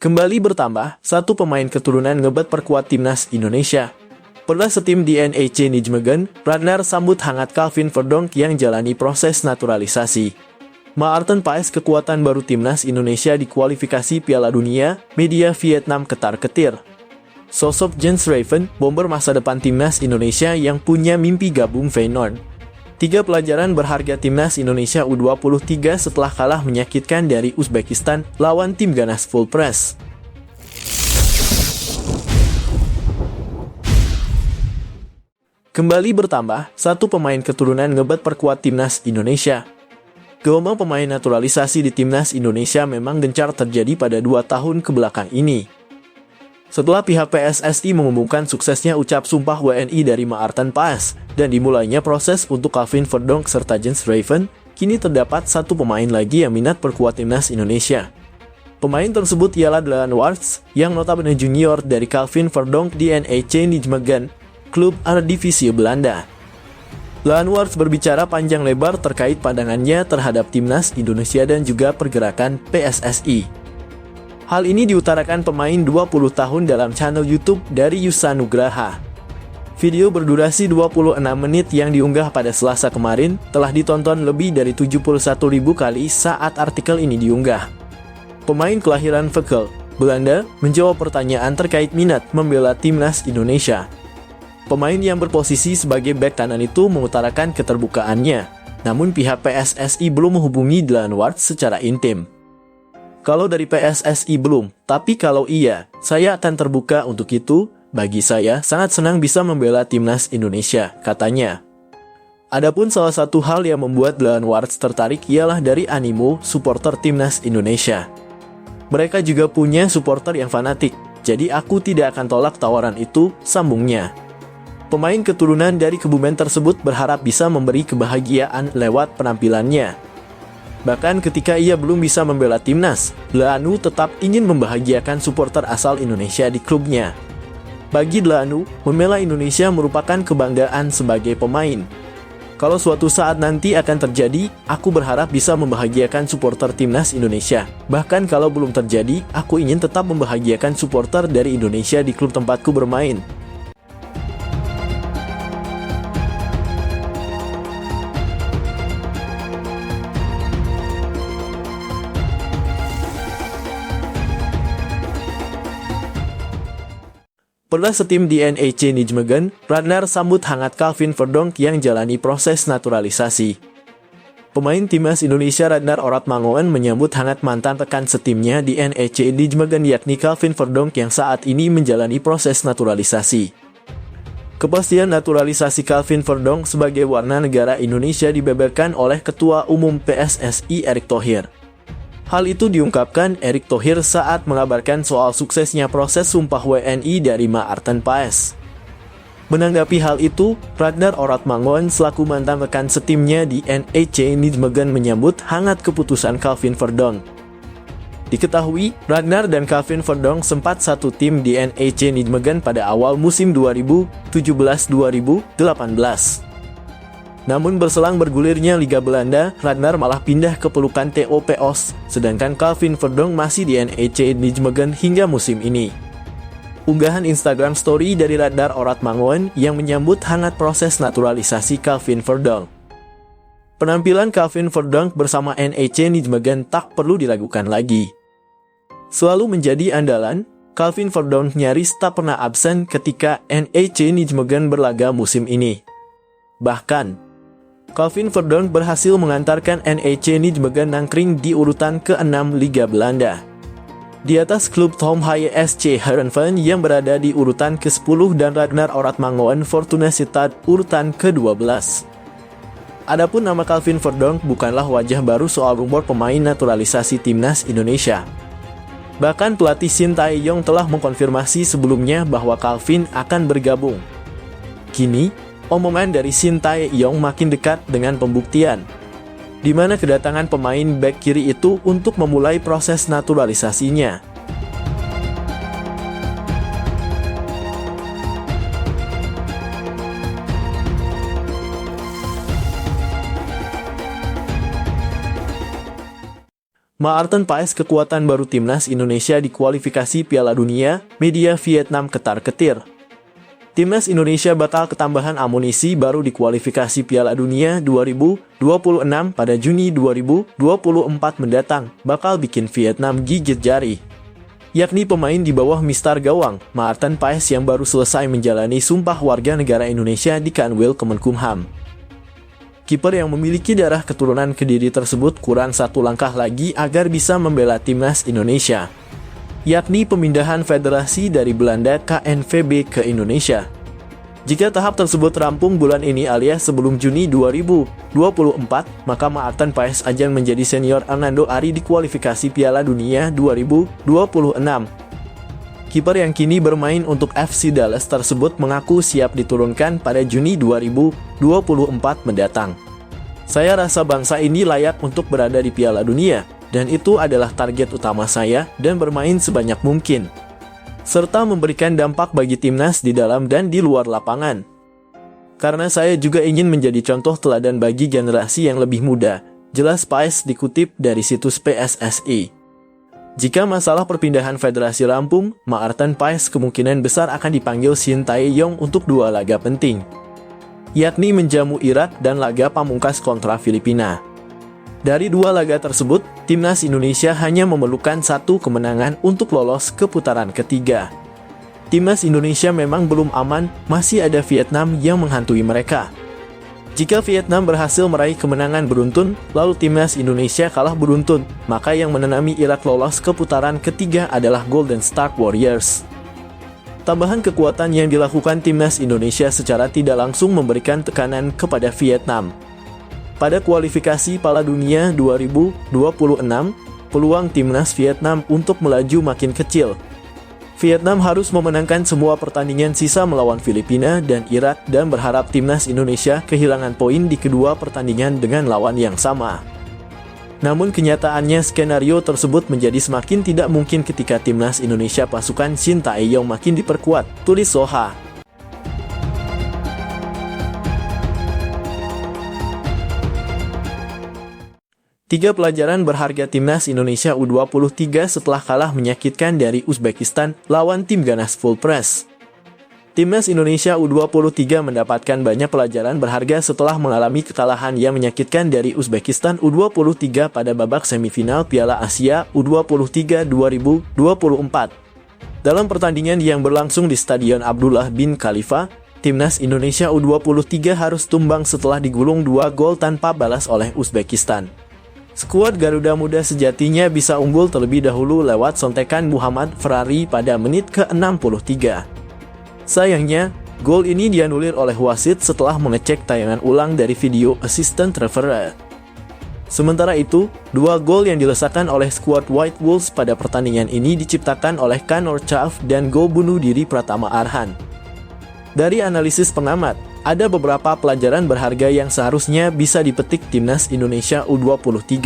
Kembali bertambah, satu pemain keturunan ngebat perkuat timnas Indonesia. Pernah setim di NEC Nijmegen, Radnar sambut hangat Calvin Verdonk yang jalani proses naturalisasi. Maarten Paes kekuatan baru timnas Indonesia di kualifikasi Piala Dunia, media Vietnam ketar-ketir. Sosok Jens Raven, bomber masa depan timnas Indonesia yang punya mimpi gabung Feyenoord. 3 pelajaran berharga timnas Indonesia U23 setelah kalah menyakitkan dari Uzbekistan lawan tim ganas full press. Kembali bertambah, satu pemain keturunan ngebat perkuat timnas Indonesia. Gelombang pemain naturalisasi di timnas Indonesia memang gencar terjadi pada 2 tahun kebelakang ini. Setelah pihak PSSI mengumumkan suksesnya ucap sumpah WNI dari Maarten Paes dan dimulainya proses untuk Calvin Verdonk serta Jens Raven, kini terdapat satu pemain lagi yang minat perkuat timnas Indonesia. Pemain tersebut ialah Daan Wart, yang notabene junior dari Calvin Verdonk di NEC Nijmegen, klub Eredivisie Belanda. Daan Wart berbicara panjang lebar terkait pandangannya terhadap timnas Indonesia dan juga pergerakan PSSI. Hal ini diutarakan pemain 20 tahun dalam channel YouTube dari Yusa Nugraha. Video berdurasi 26 menit yang diunggah pada Selasa kemarin telah ditonton lebih dari 71.000 kali saat artikel ini diunggah. Pemain kelahiran Veghel, Belanda, menjawab pertanyaan terkait minat membela timnas Indonesia. Pemain yang berposisi sebagai bek kanan itu mengutarakan keterbukaannya, namun pihak PSSI belum menghubungi Daan Wart secara intim. Kalau dari PSSI belum, tapi kalau iya, saya akan terbuka untuk itu. Bagi saya, sangat senang bisa membela timnas Indonesia, katanya. Adapun salah satu hal yang membuat Daan Wart tertarik ialah dari animo supporter timnas Indonesia. Mereka juga punya supporter yang fanatik, jadi aku tidak akan tolak tawaran itu, sambungnya. Pemain keturunan dari Kebumen tersebut berharap bisa memberi kebahagiaan lewat penampilannya. Bahkan ketika ia belum bisa membela timnas, Dlaanu tetap ingin membahagiakan supporter asal Indonesia di klubnya. Bagi Dlaanu, membela Indonesia merupakan kebanggaan sebagai pemain. Kalau suatu saat nanti akan terjadi, aku berharap bisa membahagiakan supporter timnas Indonesia. Bahkan kalau belum terjadi, aku ingin tetap membahagiakan supporter dari Indonesia di klub tempatku bermain. Pernah setim di NEC Nijmegen, Radnar sambut hangat Calvin Verdonk yang jalani proses naturalisasi. Pemain timnas Indonesia Radnar Oratmangoen menyambut hangat mantan rekan setimnya di NEC Nijmegen yakni Calvin Verdonk yang saat ini menjalani proses naturalisasi. Kepastian naturalisasi Calvin Verdonk sebagai warga negara Indonesia dibeberkan oleh Ketua Umum PSSI Erick Thohir. Hal itu diungkapkan Erick Thohir saat mengabarkan soal suksesnya proses sumpah WNI dari Maarten Paes. Menanggapi hal itu, Radnar Oratmangoen selaku mantan rekan setimnya di NEC Nijmegen menyambut hangat keputusan Calvin Verdonk. Diketahui, Radnar dan Calvin Verdonk sempat satu tim di NEC Nijmegen pada awal musim 2017-2018. Namun berselang bergulirnya Liga Belanda, Radnar malah pindah ke pelukan TOPOS, sedangkan Calvin Verdonk masih di NEC Nijmegen hingga musim ini. Unggahan Instagram story dari Radnar Oratmangoen yang menyambut hangat proses naturalisasi Calvin Verdonk. Penampilan Calvin Verdonk bersama NEC Nijmegen tak perlu diragukan lagi. Selalu menjadi andalan, Calvin Verdonk nyaris tak pernah absen ketika NEC Nijmegen berlaga musim ini. Bahkan, Calvin Verdonk berhasil mengantarkan NEC Nijmegen nangkring di urutan ke-6 Liga Belanda. Di atas klub Tom Haye SC Heerenveen yang berada di urutan ke-10 dan Radnar Oratmangoen Fortuna Sittard urutan ke-12. Adapun nama Calvin Verdonk bukanlah wajah baru soal rumor pemain naturalisasi timnas Indonesia. Bahkan pelatih Shin Tae-yong telah mengkonfirmasi sebelumnya bahwa Calvin akan bergabung. Kini, omongan dari Shin Tae-yong makin dekat dengan pembuktian, di mana kedatangan pemain bek kiri itu untuk memulai proses naturalisasinya. Maarten Paes kekuatan baru timnas Indonesia di kualifikasi Piala Dunia, media Vietnam ketar-ketir. Timnas Indonesia bakal ketambahan amunisi baru di kualifikasi Piala Dunia 2026 pada Juni 2024 mendatang, bakal bikin Vietnam gigit jari. Yakni pemain di bawah Mister Gawang, Maarten Paes yang baru selesai menjalani sumpah warga negara Indonesia di Kanwil Kemenkumham. Kiper yang memiliki darah keturunan Kediri tersebut kurang satu langkah lagi agar bisa membela timnas Indonesia, yakni pemindahan federasi dari Belanda KNVB ke Indonesia. Jika tahap tersebut rampung bulan ini alias sebelum Juni 2024, maka Maarten Paes ajang menjadi senior Hernando Ari di kualifikasi Piala Dunia 2026. Kiper yang kini bermain untuk FC Dallas tersebut mengaku siap diturunkan pada Juni 2024 mendatang. Saya rasa bangsa ini layak untuk berada di Piala Dunia, dan itu adalah target utama saya dan bermain sebanyak mungkin, serta memberikan dampak bagi timnas di dalam dan di luar lapangan. Karena saya juga ingin menjadi contoh teladan bagi generasi yang lebih muda, jelas Paes dikutip dari situs PSSI. Jika masalah perpindahan federasi rampung, Maarten Paes kemungkinan besar akan dipanggil Shin Tae-yong untuk dua laga penting, yakni menjamu Irak dan laga pamungkas kontra Filipina. Dari dua laga tersebut, timnas Indonesia hanya memerlukan satu kemenangan untuk lolos ke putaran ketiga. Timnas Indonesia memang belum aman, masih ada Vietnam yang menghantui mereka. Jika Vietnam berhasil meraih kemenangan beruntun, lalu timnas Indonesia kalah beruntun, maka yang menenami Irak lolos ke putaran ketiga adalah Golden Star Warriors. Tambahan kekuatan yang dilakukan timnas Indonesia secara tidak langsung memberikan tekanan kepada Vietnam. Pada kualifikasi Piala Dunia 2026, peluang timnas Vietnam untuk melaju makin kecil. Vietnam harus memenangkan semua pertandingan sisa melawan Filipina dan Irak dan berharap timnas Indonesia kehilangan poin di kedua pertandingan dengan lawan yang sama. Namun kenyataannya skenario tersebut menjadi semakin tidak mungkin ketika timnas Indonesia pasukan Shin Tae-yong makin diperkuat, tulis Soha. Tiga pelajaran berharga timnas Indonesia U23 setelah kalah menyakitkan dari Uzbekistan lawan tim ganas full press. Timnas Indonesia U23 mendapatkan banyak pelajaran berharga setelah mengalami kekalahan yang menyakitkan dari Uzbekistan U23 pada babak semifinal Piala Asia U23 2024. Dalam pertandingan yang berlangsung di Stadion Abdullah bin Khalifa, timnas Indonesia U23 harus tumbang setelah digulung 2 gol tanpa balas oleh Uzbekistan. Skuad Garuda Muda sejatinya bisa unggul terlebih dahulu lewat sontekan Muhammad Ferrari pada menit ke-63. Sayangnya, gol ini dianulir oleh wasit setelah mengecek tayangan ulang dari video assistant referee. Sementara itu, 2 gol yang dilesakan oleh skuad White Wolves pada pertandingan ini diciptakan oleh Kanor Chaaf dan gol bunuh diri Pratama Arhan. Dari analisis pengamat, ada beberapa pelajaran berharga yang seharusnya bisa dipetik timnas Indonesia U23.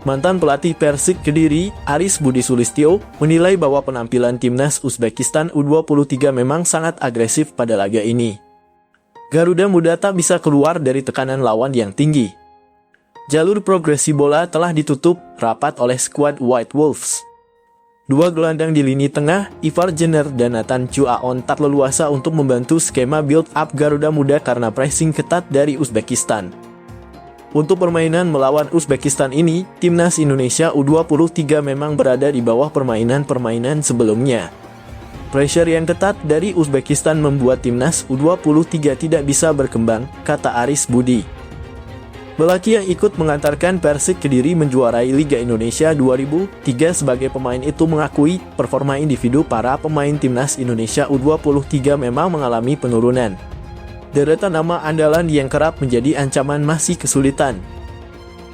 Mantan pelatih Persik Kediri, Aris Budi Sulistyo, menilai bahwa penampilan timnas Uzbekistan U23 memang sangat agresif pada laga ini. Garuda Muda tak bisa keluar dari tekanan lawan yang tinggi. Jalur progresi bola telah ditutup rapat oleh skuad White Wolves. 2 gelandang di lini tengah, Ivar Jenner dan Nathan Chuaon tak leluasa untuk membantu skema build-up Garuda Muda karena pressing ketat dari Uzbekistan. Untuk permainan melawan Uzbekistan ini, timnas Indonesia U23 memang berada di bawah permainan-permainan sebelumnya. Pressure yang ketat dari Uzbekistan membuat timnas U23 tidak bisa berkembang, kata Aris Budi. Lelaki yang ikut mengantarkan Persik Kediri menjuarai Liga Indonesia 2003 sebagai pemain itu mengakui performa individu para pemain timnas Indonesia U23 memang mengalami penurunan. Deretan nama andalan yang kerap menjadi ancaman masih kesulitan.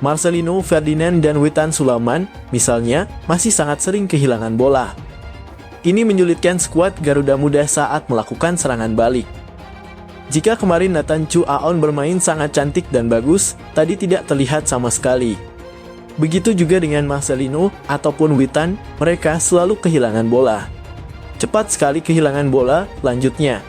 Marcelino Ferdinand dan Witan Sulaiman, misalnya, masih sangat sering kehilangan bola. Ini menyulitkan skuad Garuda Muda saat melakukan serangan balik. Jika kemarin Nathan Chuaon bermain sangat cantik dan bagus, tadi tidak terlihat sama sekali. Begitu juga dengan Marcelino ataupun Witan, mereka selalu kehilangan bola. Cepat sekali kehilangan bola, lanjutnya.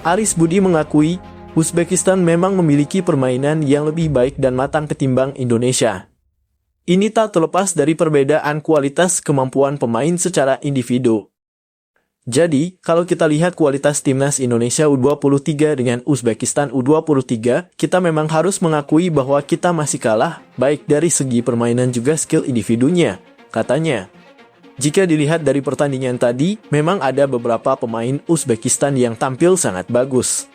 Aris Budi mengakui, Uzbekistan memang memiliki permainan yang lebih baik dan matang ketimbang Indonesia. Ini tak terlepas dari perbedaan kualitas kemampuan pemain secara individu. Jadi, kalau kita lihat kualitas timnas Indonesia U23 dengan Uzbekistan U23, kita memang harus mengakui bahwa kita masih kalah, baik dari segi permainan juga skill individunya, katanya. Jika dilihat dari pertandingan tadi, memang ada beberapa pemain Uzbekistan yang tampil sangat bagus.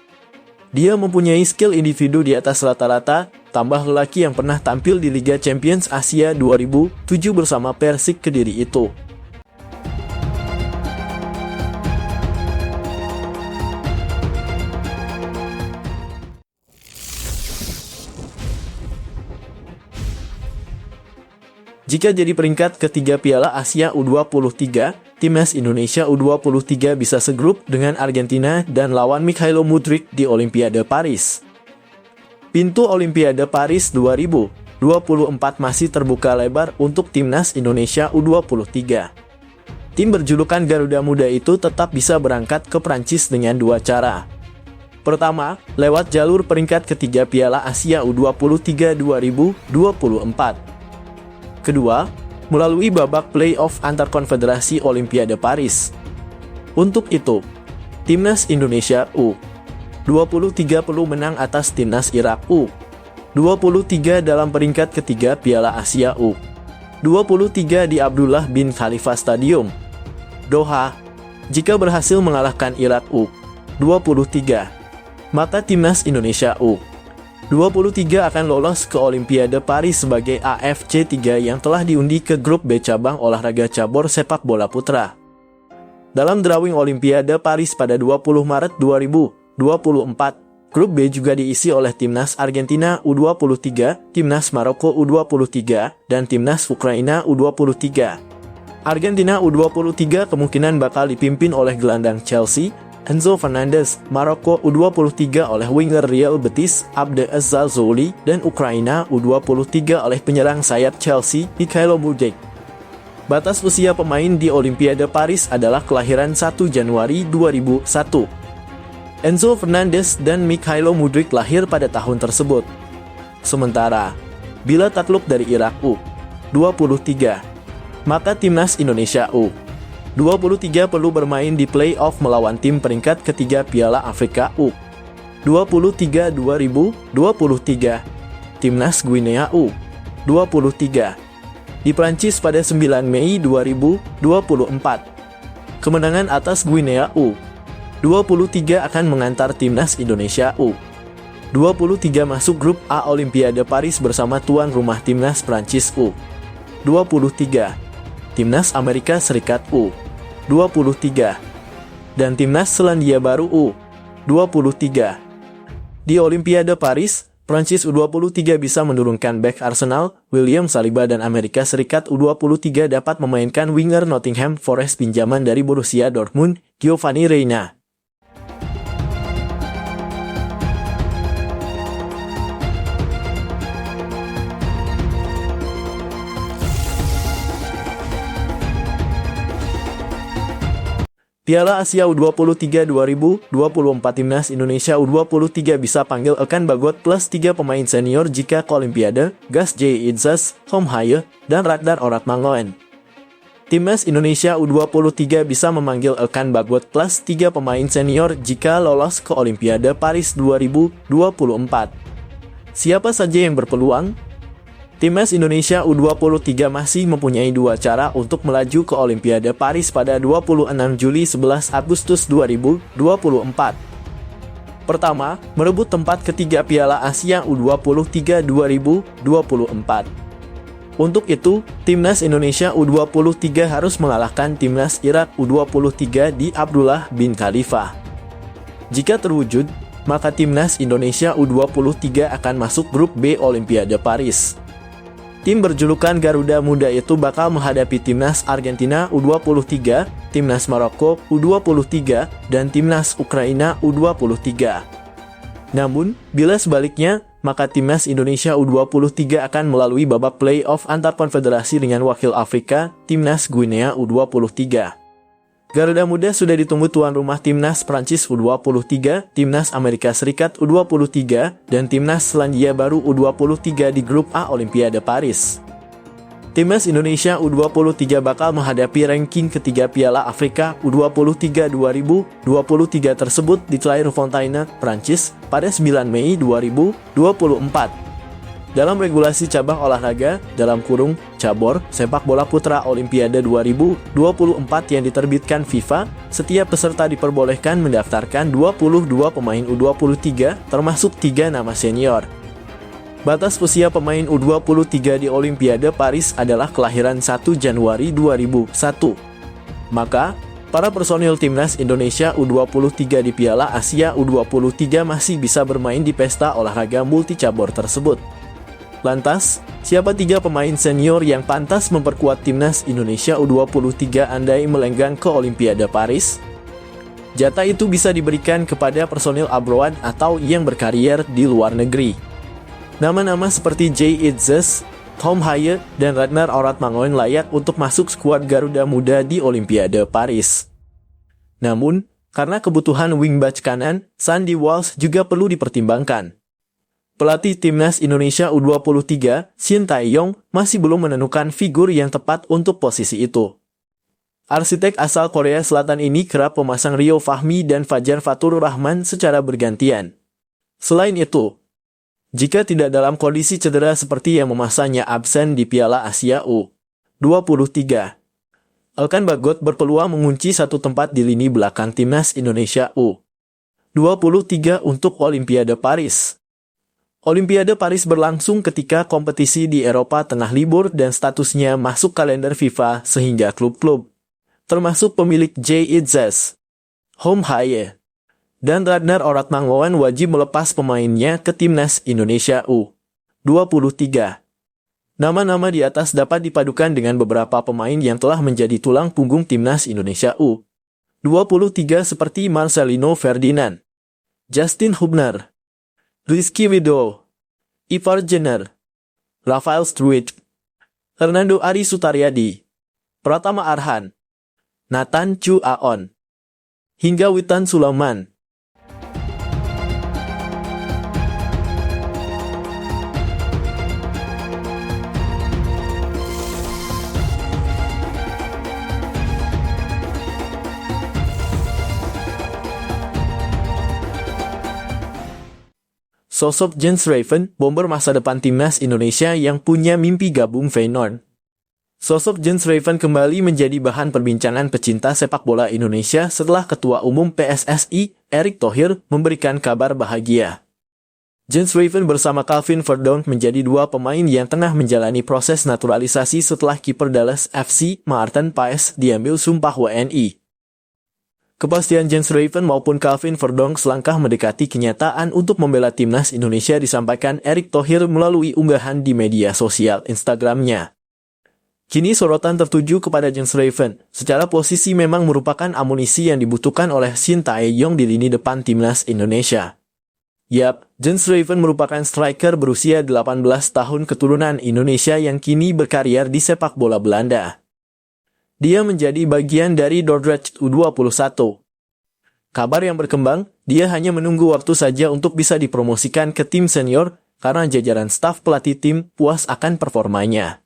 Dia mempunyai skill individu di atas rata-rata, tambah lelaki yang pernah tampil di Liga Champions Asia 2007 bersama Persik Kediri itu. Jika jadi peringkat ketiga Piala Asia U23, timnas Indonesia U23 bisa segrup dengan Argentina dan lawan Mikhailo Mudryk di Olimpiade Paris. Pintu Olimpiade Paris 2024 masih terbuka lebar untuk timnas Indonesia U23. Tim berjulukan Garuda Muda itu tetap bisa berangkat ke Prancis dengan dua cara. Pertama, lewat jalur peringkat ketiga Piala Asia U23 2024. Kedua, melalui babak play-off antar konfederasi Olimpiade Paris. Untuk itu, timnas Indonesia U23 perlu menang atas timnas Irak U23 dalam peringkat ketiga Piala Asia U23 di Abdullah bin Khalifa Stadium, Doha. Jika berhasil mengalahkan Irak U23, maka timnas Indonesia U23 akan lolos ke Olimpiade Paris sebagai AFC 3 yang telah diundi ke grup B cabang olahraga cabur sepak bola putra. Dalam drawing Olimpiade Paris pada 20 Maret 2024, grup B juga diisi oleh timnas Argentina U23, timnas Maroko U23, dan timnas Ukraina U23. Argentina U23 kemungkinan bakal dipimpin oleh gelandang Chelsea, Enzo Fernandez, Maroko U23 oleh winger Real Betis, Abde Zalzouli, dan Ukraina U23 oleh penyerang sayap Chelsea, Mikhailo Mudryk. Batas usia pemain di Olimpiade Paris adalah kelahiran 1 Januari 2001. Enzo Fernandez dan Mikhailo Mudryk lahir pada tahun tersebut. Sementara, bila takluk dari Irak U23, maka timnas Indonesia U23 perlu bermain di play-off melawan tim peringkat ketiga Piala Afrika U23 2023, timnas Guinea U23, di Prancis pada 9 Mei 2024. Kemenangan atas Guinea U23 akan mengantar timnas Indonesia U23 masuk grup A Olimpiade Paris bersama tuan rumah timnas Prancis U23, timnas Amerika Serikat U23, dan timnas Selandia Baru U23. Di Olimpiade Paris, Prancis U23 bisa menurunkan bek Arsenal, William Saliba, dan Amerika Serikat U23 dapat memainkan winger Nottingham Forest pinjaman dari Borussia Dortmund, Giovanni Reyna. Piala Asia U23 2024 timnas Indonesia U23 bisa panggil Elkan Bagot plus 3 pemain senior jika ke Olimpiade, Gas J. Idzas, Hom Haye, dan Radar Oratmangoen. Timnas Indonesia U23 bisa memanggil Elkan Bagot plus 3 pemain senior jika lolos ke Olimpiade Paris 2024. Siapa saja yang berpeluang? Timnas Indonesia U23 masih mempunyai dua cara untuk melaju ke Olimpiade Paris pada 26 Juli 11 Agustus 2024. Pertama, merebut tempat ketiga Piala Asia U23 2024. Untuk itu, Timnas Indonesia U23 harus mengalahkan Timnas Irak U23 di Abdullah bin Khalifa. Jika terwujud, maka Timnas Indonesia U23 akan masuk grup B Olimpiade Paris. Tim berjulukan Garuda Muda itu bakal menghadapi Timnas Argentina U23, Timnas Maroko U23, dan Timnas Ukraina U23. Namun, bila sebaliknya, maka Timnas Indonesia U23 akan melalui babak play-off antar konfederasi dengan wakil Afrika, Timnas Guinea U23. Garuda Muda sudah ditunggu tuan rumah Timnas Prancis U23, Timnas Amerika Serikat U23, dan Timnas Selandia Baru U23 di grup A Olimpiade Paris. Timnas Indonesia U23 bakal menghadapi ranking ketiga Piala Afrika U23 2023 tersebut di Clairefontaine, Prancis pada 9 Mei 2024. Dalam regulasi cabang olahraga, cabur, sepak bola putra Olimpiade 2024 yang diterbitkan FIFA, setiap peserta diperbolehkan mendaftarkan 22 pemain U23, termasuk 3 nama senior. Batas usia pemain U23 di Olimpiade Paris adalah kelahiran 1 Januari 2001. Maka, para personil timnas Indonesia U23 di Piala Asia U23 masih bisa bermain di pesta olahraga multicabur tersebut. Lantas, siapa 3 pemain senior yang pantas memperkuat timnas Indonesia U23 andai melenggang ke Olimpiade Paris? Jatah itu bisa diberikan kepada personil abroad atau yang berkarier di luar negeri. Nama-nama seperti Jay Itzes, Tom Haye, dan Ragnar Oratmangoen layak untuk masuk skuad Garuda Muda di Olimpiade Paris. Namun, karena kebutuhan wingback kanan, Sandy Walsh juga perlu dipertimbangkan. Pelatih timnas Indonesia U23, Shin Tae-yong, masih belum menemukan figur yang tepat untuk posisi itu. Arsitek asal Korea Selatan ini kerap memasang Rio Fahmi dan Fajar Fatur Rahman secara bergantian. Selain itu, jika tidak dalam kondisi cedera seperti yang memasangnya absen di Piala Asia U23, Elkan Bagot berpeluang mengunci satu tempat di lini belakang timnas Indonesia U23 untuk Olimpiade Paris. Olimpiade Paris berlangsung ketika kompetisi di Eropa tengah libur dan statusnya masuk kalender FIFA sehingga klub-klub, termasuk pemilik Jay Itzes, Tom Haye, dan Ragnar Oratmangoen wajib melepas pemainnya ke timnas Indonesia U23. Nama-nama di atas dapat dipadukan dengan beberapa pemain yang telah menjadi tulang punggung timnas Indonesia U23 seperti Marcelino Ferdinand, Justin Hubner, Rizky Widow, Ivar Jenner, Rafael Struijk, Hernando Ari Sutaryadi, Pratama Arhan, Nathan Chu Aon, hingga Witan Sulaiman. Sosok Jens Raven, bomber masa depan timnas Indonesia yang punya mimpi gabung Feyenoord. Sosok Jens Raven kembali menjadi bahan perbincangan pecinta sepak bola Indonesia setelah Ketua Umum PSSI, Erick Thohir, memberikan kabar bahagia. Jens Raven bersama Calvin Verdonk menjadi 2 pemain yang tengah menjalani proses naturalisasi setelah kiper Dallas FC, Maarten Paes, diambil sumpah WNI. Kepastian Jens Raven maupun Calvin Verdonk selangkah mendekati kenyataan untuk membela timnas Indonesia disampaikan Erick Thohir melalui unggahan di media sosial Instagramnya. Kini sorotan tertuju kepada Jens Raven, secara posisi memang merupakan amunisi yang dibutuhkan oleh Shin Tae-yong di lini depan timnas Indonesia. Yap, Jens Raven merupakan striker berusia 18 tahun keturunan Indonesia yang kini berkarier di sepak bola Belanda. Dia menjadi bagian dari Dordrecht U21. Kabar yang berkembang, dia hanya menunggu waktu saja untuk bisa dipromosikan ke tim senior karena jajaran staf pelatih tim puas akan performanya.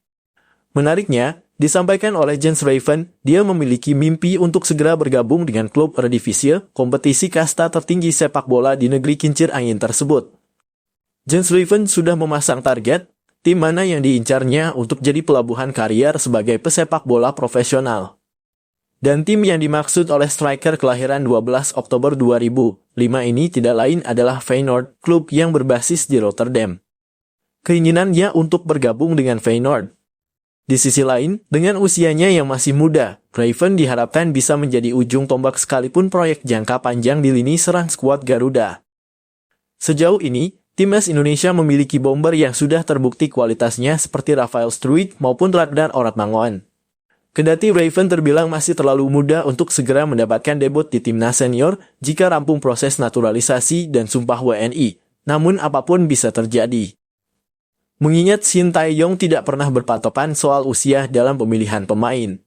Menariknya, disampaikan oleh Jens Raven, dia memiliki mimpi untuk segera bergabung dengan klub Eredivisie, kompetisi kasta tertinggi sepak bola di negeri kincir angin tersebut. Jens Raven sudah memasang target, tim mana yang diincarnya untuk jadi pelabuhan karier sebagai pesepak bola profesional. Dan tim yang dimaksud oleh striker kelahiran 12 Oktober 2005 ini tidak lain adalah Feyenoord, klub yang berbasis di Rotterdam. Keinginannya untuk bergabung dengan Feyenoord. Di sisi lain, dengan usianya yang masih muda, Raven diharapkan bisa menjadi ujung tombak sekalipun proyek jangka panjang di lini serang skuad Garuda. Sejauh ini, timnas Indonesia memiliki bomber yang sudah terbukti kualitasnya seperti Rafael Struijk maupun Ragnar Oratmangoen. Kendati Raven terbilang masih terlalu muda untuk segera mendapatkan debut di timnas senior jika rampung proses naturalisasi dan sumpah WNI, namun apapun bisa terjadi. Mengingat Shin Tae-yong tidak pernah berpatokan soal usia dalam pemilihan pemain.